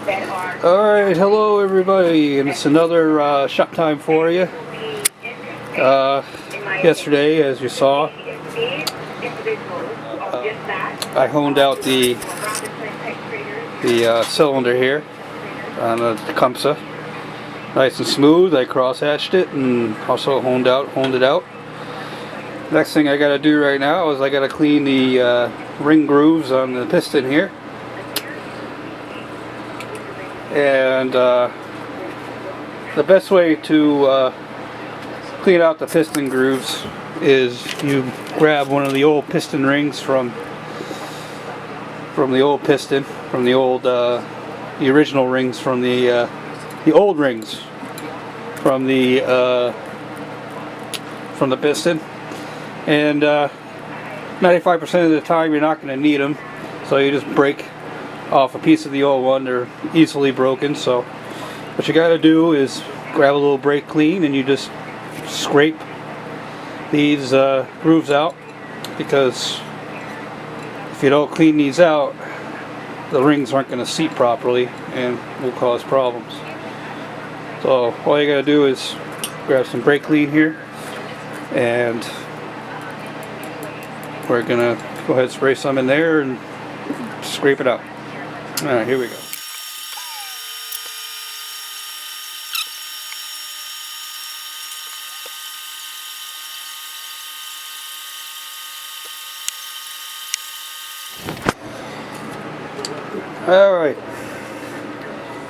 Alright, hello everybody, and it's another shop time for you. Yesterday, as you saw, I honed out the cylinder here on the Tecumseh. Nice and smooth. I cross-hatched it and also honed it out. Next thing I got to do right now is I got to clean the ring grooves on the piston here. And the best way to clean out the piston grooves is you grab one of the old piston rings from the old piston, from the old the original rings from the old rings from the piston. And 95% of the time you're not going to need them, so you just break off a piece of the old one. They're easily broken, so what you got to do is grab a little brake clean and you just scrape these grooves out, because if you don't clean these out, the rings aren't going to seat properly and will cause problems. So all you got to do is grab some brake clean here, and we're gonna go ahead and spray some in there and scrape it out. Alright, here we go. Alright.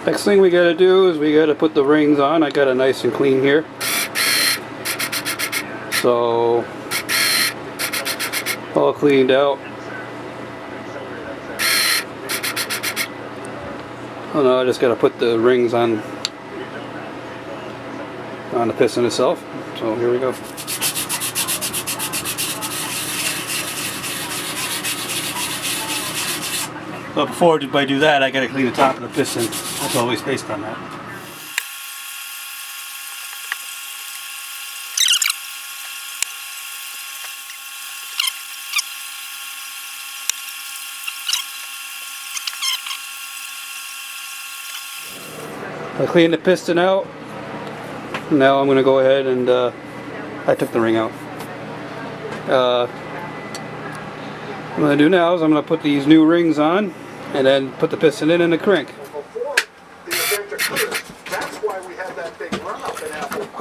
Next thing we gotta do is we gotta put the rings on. I got it nice and clean here. So, all cleaned out. Oh no, I just gotta put the rings on the piston itself. So here we go. But before I do that, I gotta clean the top of the piston. That's always based on that. I cleaned the piston out. Now I'm going to go ahead and I took the ring out. What I'm going to do now is I'm going to put these new rings on and then put the piston in the crank.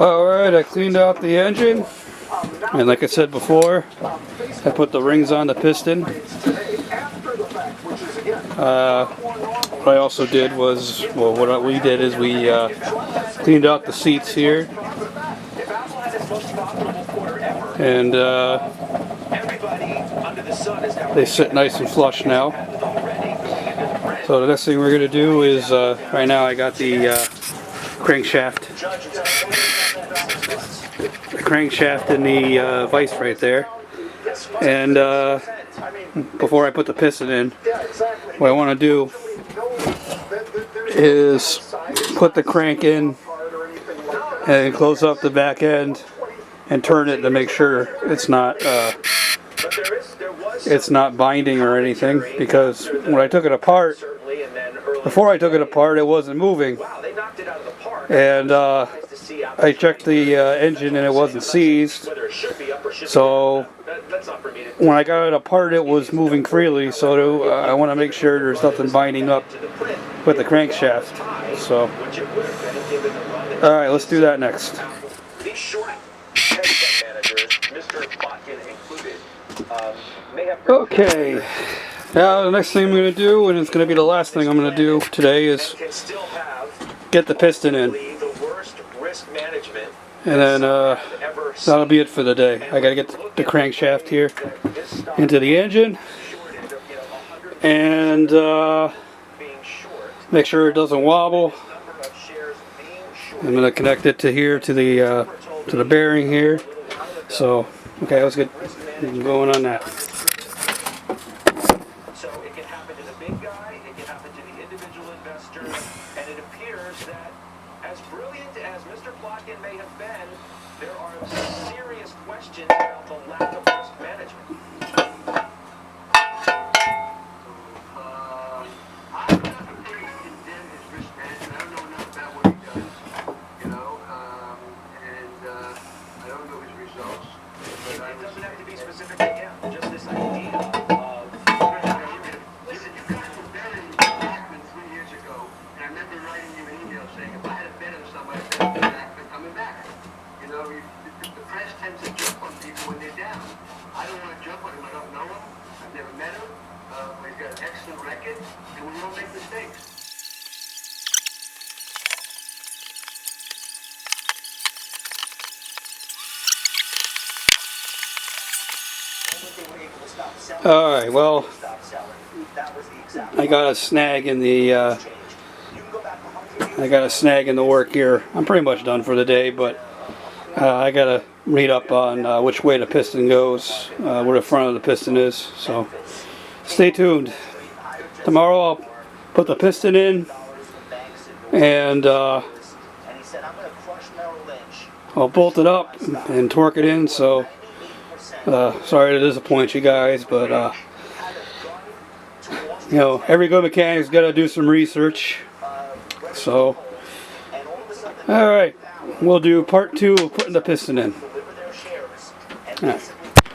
Alright, I cleaned out the engine, and like I said before, I put the rings on the piston. What I also did was, well, what we did is we cleaned out the seats here, and they sit nice and flush now. So the next thing we're going to do is, right now I got the crankshaft in the vise right there, and before I put the piston in, what I want to do is put the crank in and close up the back end and turn it to make sure it's not binding or anything, because when I took it apart, before I took it apart, it wasn't moving, and I checked the engine and it wasn't seized. So when I got it apart, it was moving freely, so I want to make sure there's nothing binding up with the crankshaft. So, alright, let's do that next. Okay, now the next thing I'm going to do, and it's going to be the last thing I'm going to do today, is get the piston in. And then that'll be it for the day. I gotta get the crankshaft here into the engine and make sure it doesn't wobble. I'm gonna connect it to here, to the bearing here. So okay, let's get going on that. So it can happen to the big guy, it can happen to the individual investor, and it appears that as brilliant as Mr. Plotkin may have been, there are serious questions about the lack of risk management. I'm not pretty convinced saying, if I had been in somebody, they're coming back. You know, the press tends to jump on people when they're down. I don't want to jump on him. I don't know him. I've never met him. But he's got an excellent record, and we all make mistakes. Alright, well, I got a snag in the work here. I'm pretty much done for the day, but I gotta read up on which way the piston goes, where the front of the piston is, so stay tuned. Tomorrow I'll put the piston in, and I'll bolt it up and torque it in, so sorry to disappoint you guys, but you know, every good mechanic's got to do some research. So, alright, we'll do part 2 of putting the piston in. All right.